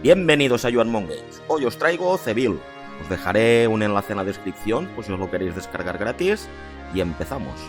Bienvenidos a Joan Games. Hoy os traigo Ceville. Os dejaré un enlace en la descripción, pues si os lo queréis descargar gratis, y empezamos.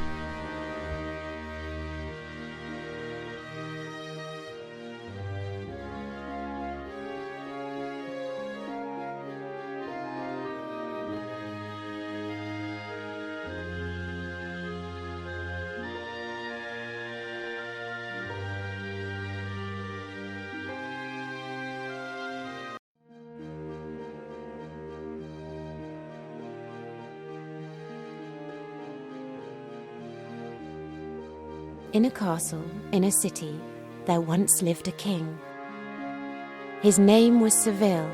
In a castle, in a city, there once lived a king. His name was Ceville,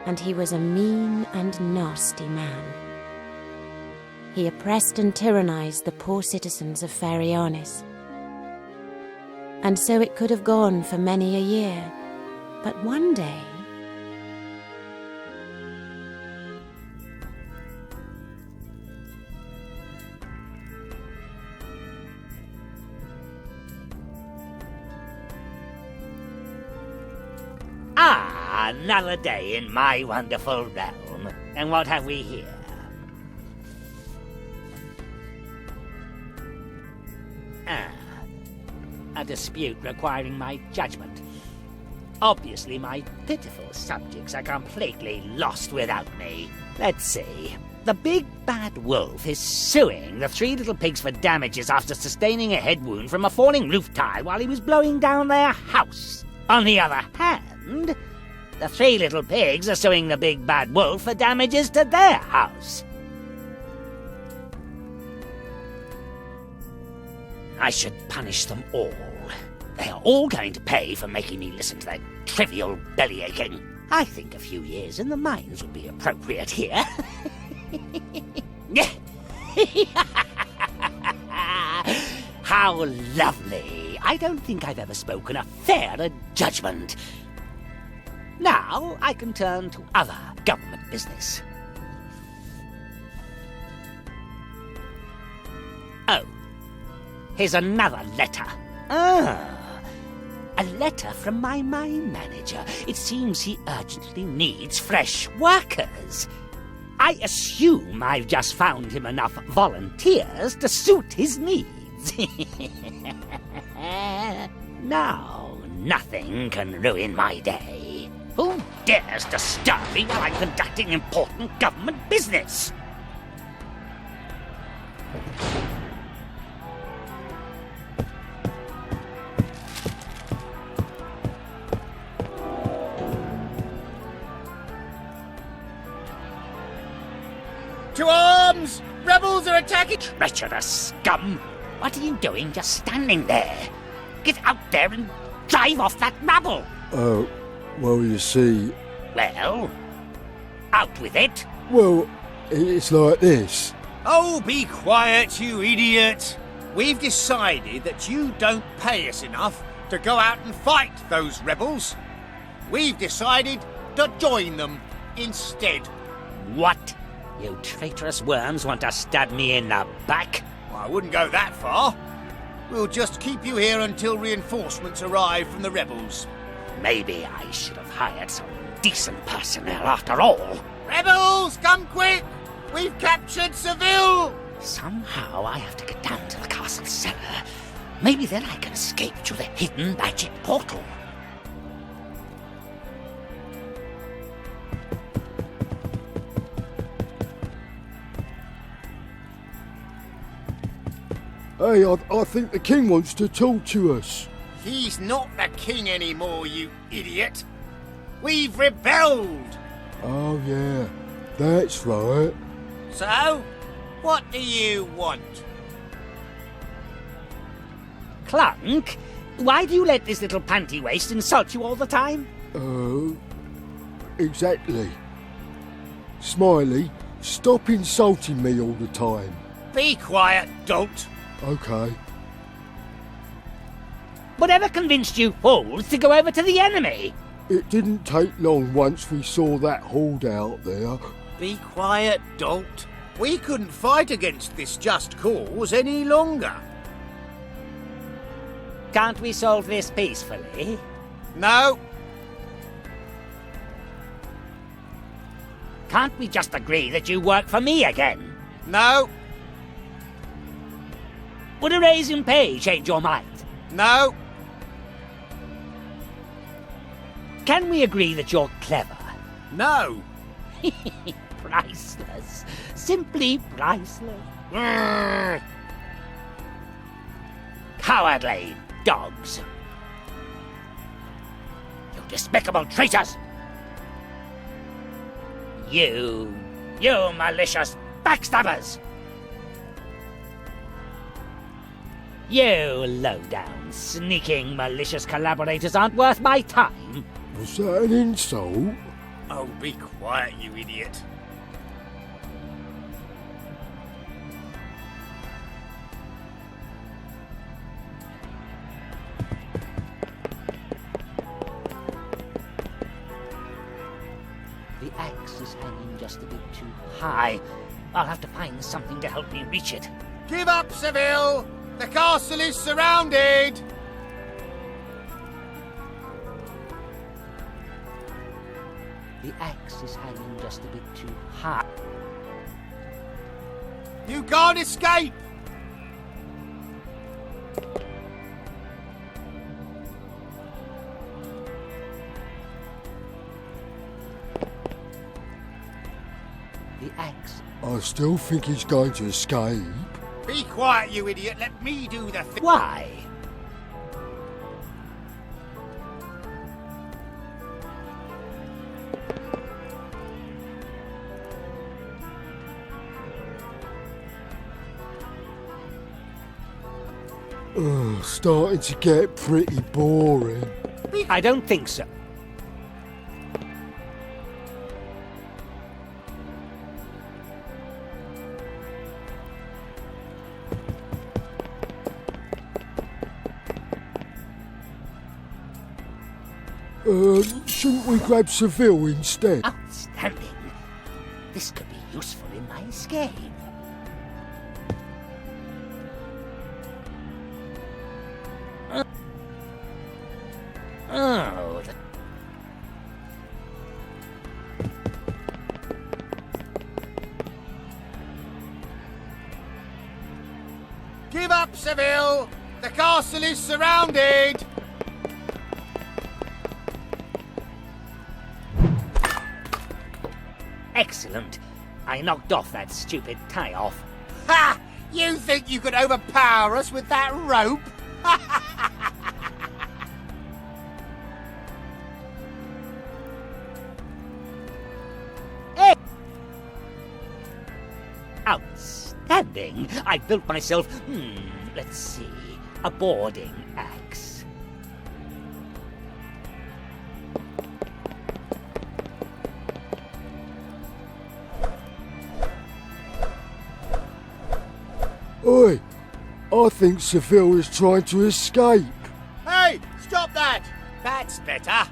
and he was a mean and nasty man. He oppressed and tyrannized the poor citizens of Faeryanis. And so it could have gone for many a year, but one day... Another day in my wonderful realm. And what have we here? A dispute requiring my judgment. Obviously, my pitiful subjects are completely lost without me. Let's see. The big bad wolf is suing the three little pigs for damages after sustaining a head wound from a falling roof tile while he was blowing down their house. On the other hand, the three little pigs are suing the big bad wolf for damages to their house. I should punish them all. They are all going to pay for making me listen to their trivial bellyaching. I think a few years in the mines would be appropriate here. How lovely! I don't think I've ever spoken a fairer judgment. Now I can turn to other government business. Oh, here's another letter. A letter from my mine manager. It seems he urgently needs fresh workers. I assume I've just found him enough volunteers to suit his needs. Now, nothing can ruin my day. Who dares disturb me while I'm conducting important government business? To arms! Rebels are attacking! Treacherous scum! What are you doing just standing there? Get out there and drive off that rabble! Well, you see... Well, out with it! Well, it's like this. Oh, be quiet, you idiot! We've decided that you don't pay us enough to go out and fight those rebels. We've decided to join them instead. What? You traitorous worms want to stab me in the back? I wouldn't go that far. We'll just keep you here until reinforcements arrive from the rebels. Maybe I should have hired some decent personnel after all. Rebels, come quick! We've captured Ceville! Somehow I have to get down to the castle cellar. Maybe then I can escape through the hidden magic portal. Hey, I think the king wants to talk to us. He's not the king anymore, you idiot. We've rebelled. Oh, yeah, that's right. So, what do you want? Clunk, why do you let this little panty waste insult you all the time? Exactly. Smiley, stop insulting me all the time. Be quiet, dolt. Okay. Whatever convinced you fools to go over to the enemy? It didn't take long once we saw that horde out there. Be quiet, dolt. We couldn't fight against this just cause any longer. Can't we solve this peacefully? No. Can't we just agree that you work for me again? No, Would a raise in pay change your mind? no, Can we agree that you're clever? no. Priceless. Simply priceless. Grrr. Cowardly dogs. You despicable traitors. You malicious backstabbers. You low-down, sneaking, malicious collaborators aren't worth my time. Was that an insult? Oh, be quiet, you idiot. The axe is hanging just a bit too high. I'll have to find something to help me reach it. Give up, Ceville! The castle is surrounded! The axe is hanging just a bit too high. You can't escape! The axe. I still think he's going to escape. Be quiet, you idiot. Let me do the thing. Why? Starting to get pretty boring. I don't think so. Shouldn't we grab Ceville instead? Outstanding. This could be useful in my escape. Oh, Give up, Ceville! The castle is surrounded! excellent. I knocked off that stupid tie-off. Ha! You think you could overpower us with that rope? Outstanding! I built myself, let's see, a boarding axe. Oi! I think Ceville is trying to escape. Hey! Stop that! That's better.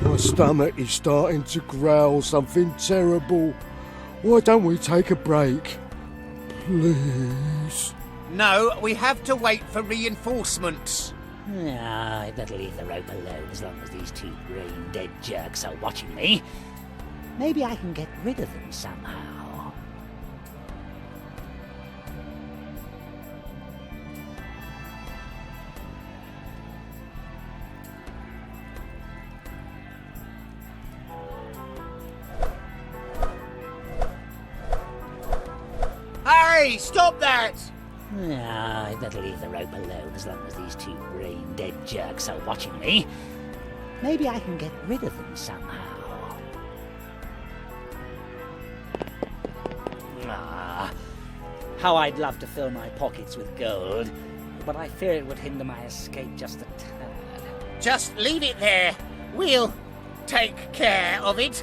My stomach is starting to growl something terrible. Why don't we take a break? Please. No, we have to wait for reinforcements. I'd better leave the rope alone as long as these two brain-dead jerks are watching me. Maybe I can get rid of them somehow. Hey, stop that! I'd better leave the rope alone as long as these two brain-dead jerks are watching me. Maybe I can get rid of them somehow. How I'd love to fill my pockets with gold, but I fear it would hinder my escape just a tad. Just leave it there. We'll take care of it.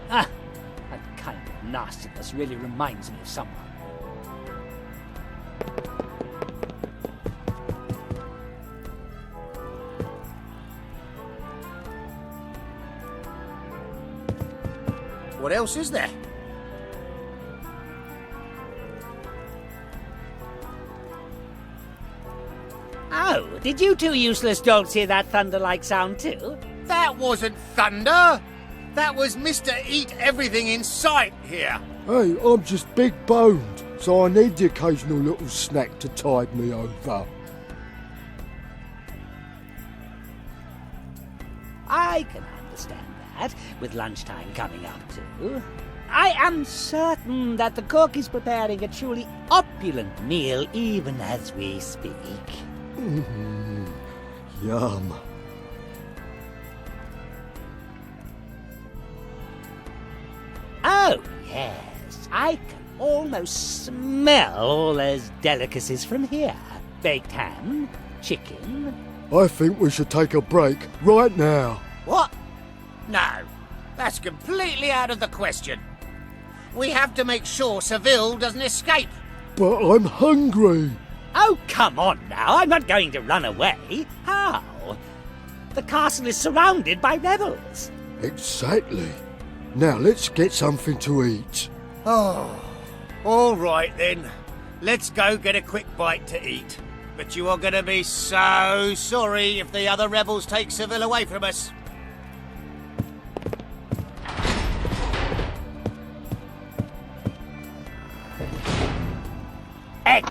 That kind of nastiness really reminds me of someone. What else is there? Oh, did you two useless dogs hear that thunder-like sound too? That wasn't thunder. That was Mr. Eat Everything in Sight here. Hey, I'm just big boned, so I need the occasional little snack to tide me over. I can understand that, with lunchtime coming up too. I am certain that the cook is preparing a truly opulent meal even as we speak. Yum. Oh, yes, I can almost smell all those delicacies from here. Baked ham, chicken. I think we should take a break right now. What? No, that's completely out of the question. We have to make sure Ceville doesn't escape. But I'm hungry. Oh, come on now, I'm not going to run away. How? The castle is surrounded by rebels. Exactly. Now let's get something to eat. Oh, all right then. Let's go get a quick bite to eat. But you are going to be so sorry if the other rebels take Ceville away from us. Hey!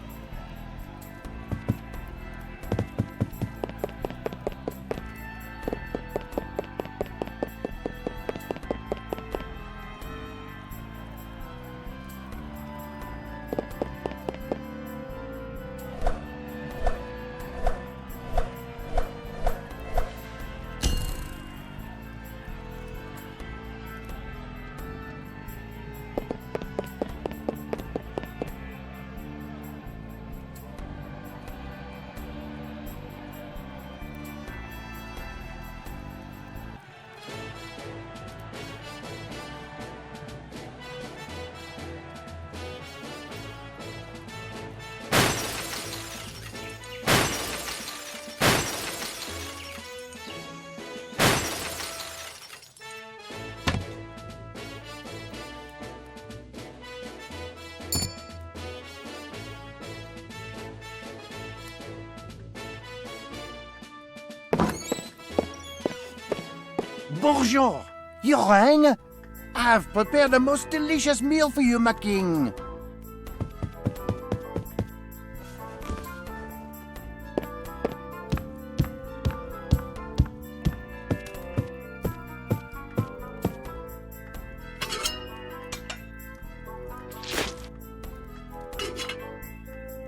Bonjour, your reign. I've prepared a most delicious meal for you, my king.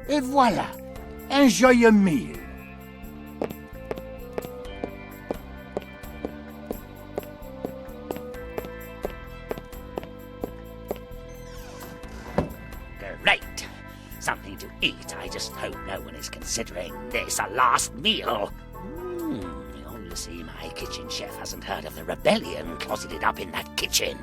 Et voilà, enjoy your meal. Great. Something to eat. I just hope no one is considering this a last meal. You'll see my kitchen chef hasn't heard of the rebellion closeted up in that kitchen.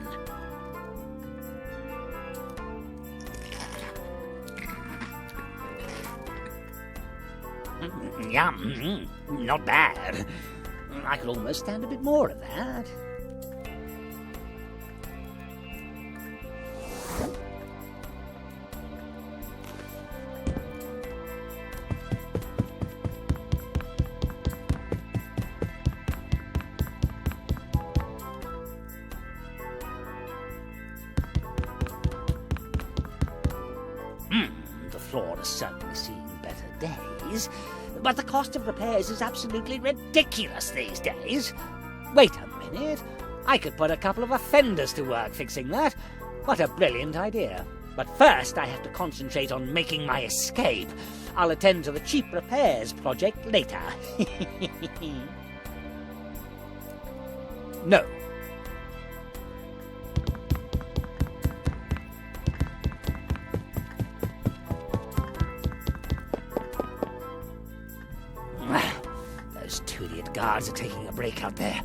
Yum. Not bad. I could almost stand a bit more of that. The floor has certainly seen better days, but the cost of repairs is absolutely ridiculous these days. Wait a minute. I could put a couple of offenders to work fixing that. What a brilliant idea. But first I have to concentrate on making my escape. I'll attend to the cheap repairs project later. No. Those two idiot guards are taking a break out there.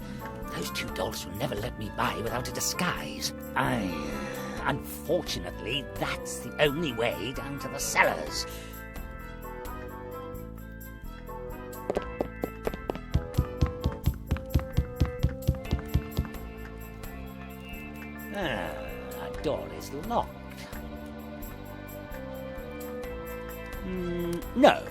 Those two dolts will never let me by without a disguise. Unfortunately, that's the only way down to the cellars. That door is locked. No.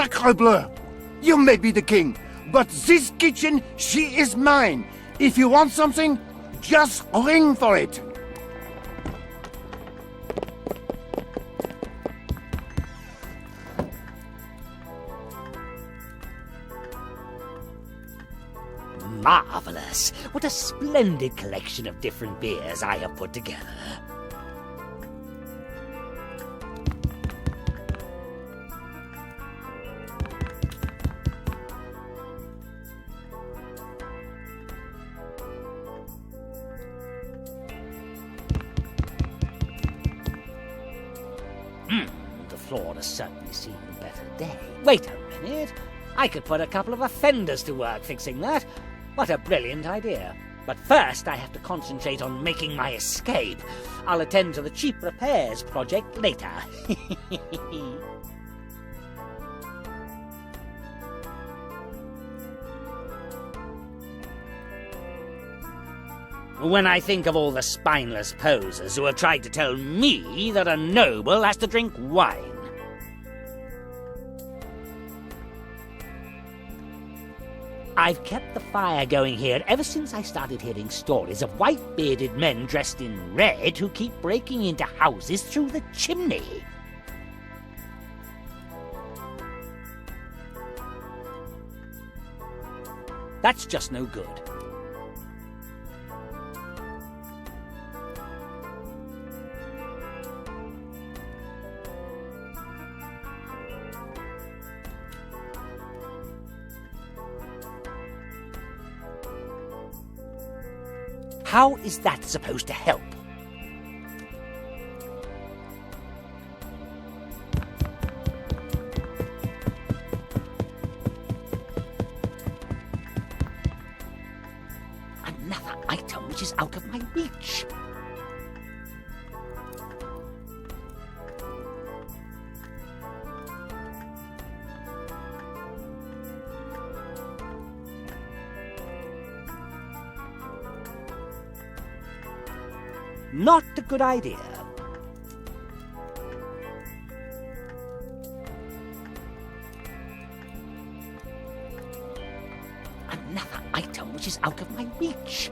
Sacre bleu! You may be the king, but this kitchen, she is mine. If you want something, just ring for it. Marvelous! What a splendid collection of different beers I have put together. The floor has certainly seen a better day. Wait a minute. I could put a couple of offenders to work fixing that. What a brilliant idea. But first I have to concentrate on making my escape. I'll attend to the cheap repairs project later. When I think of all the spineless posers who have tried to tell me that a noble has to drink wine. I've kept the fire going here ever since I started hearing stories of white-bearded men dressed in red who keep breaking into houses through the chimney. That's just no good. How is that supposed to help? Another item which is out of my reach. Not a good idea. Another item which is out of my reach.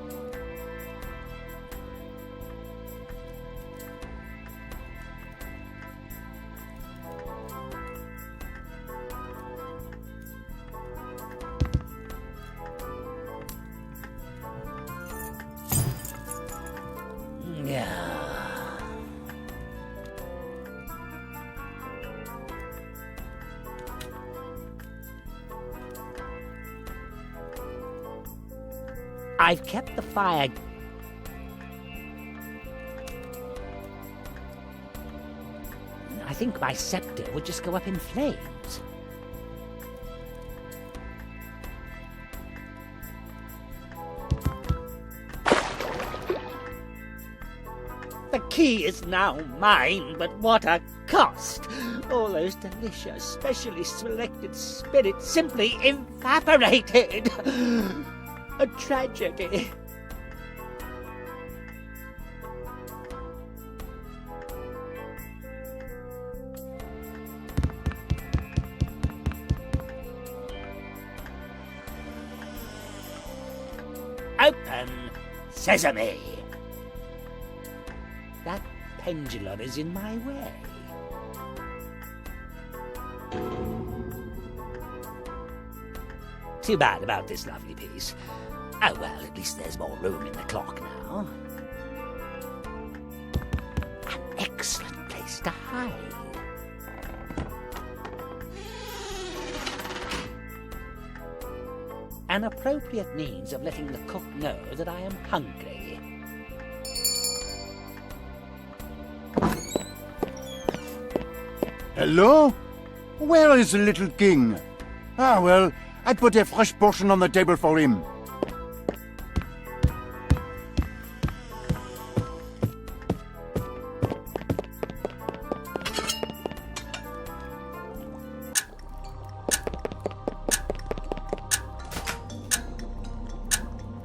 I've kept the fire. I think my scepter would just go up in flames. The key is now mine, but what a cost! All those delicious, specially selected spirits simply evaporated. A tragedy. Open sesame. That pendulum is in my way. Too bad about this lovely piece. Oh well, at least there's more room in the clock now. An excellent place to hide. An appropriate means of letting the cook know that I am hungry. Hello? Where is the little king? Ah, well, I'd put a fresh portion on the table for him.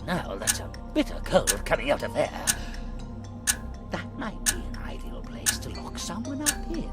Now that's a bitter cold coming out of there. That might be an ideal place to lock someone up in.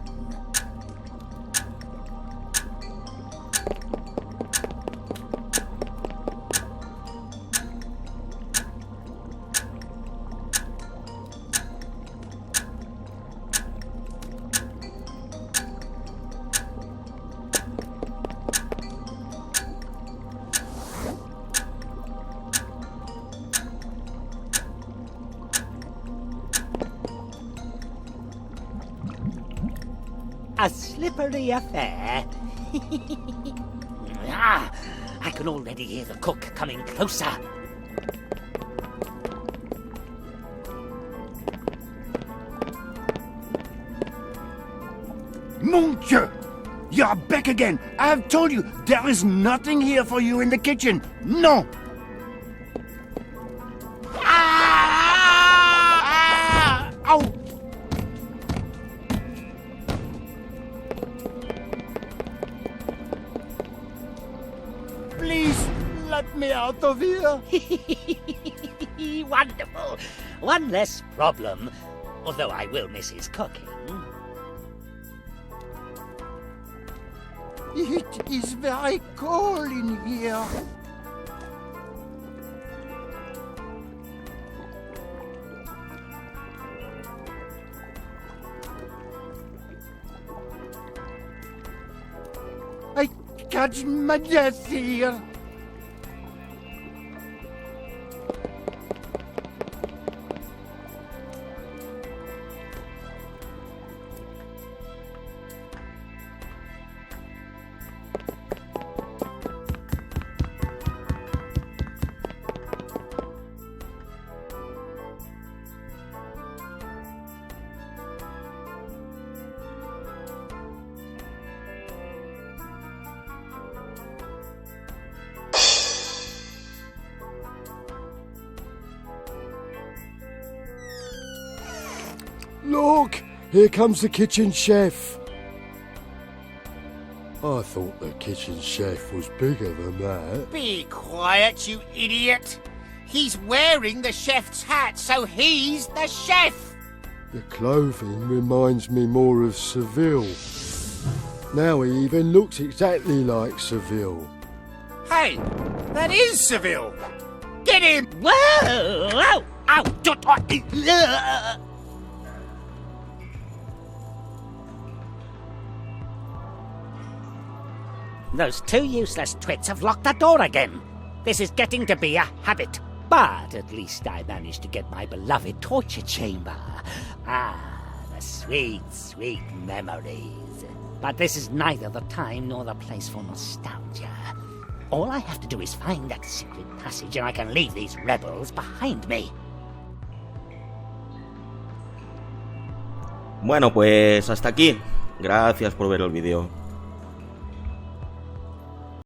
a slippery affair. I can already hear the cook coming closer. Mon Dieu! You're back again! I've told you, there is nothing here for you in the kitchen! No! Ow! Please, let me out of here! Wonderful. One less problem. Although I will miss his cooking. It is very cold in here. I catch my death here. Look! Here comes the kitchen chef. I thought the kitchen chef was bigger than that. Be quiet, you idiot! He's wearing the chef's hat, so he's the chef! The clothing reminds me more of Ceville. Now he even looks exactly like Ceville. Hey, that is Ceville! Get him! Whoa! Ow! Ow! Those two useless twits have locked the door again. This is getting to be a habit. But at least I managed to get my beloved torture chamber. The sweet, sweet memories. But this is neither the time nor the place for nostalgia. All I have to do is find that secret passage and I can leave these rebels behind me. Bueno, pues hasta aquí. Gracias por ver el vídeo.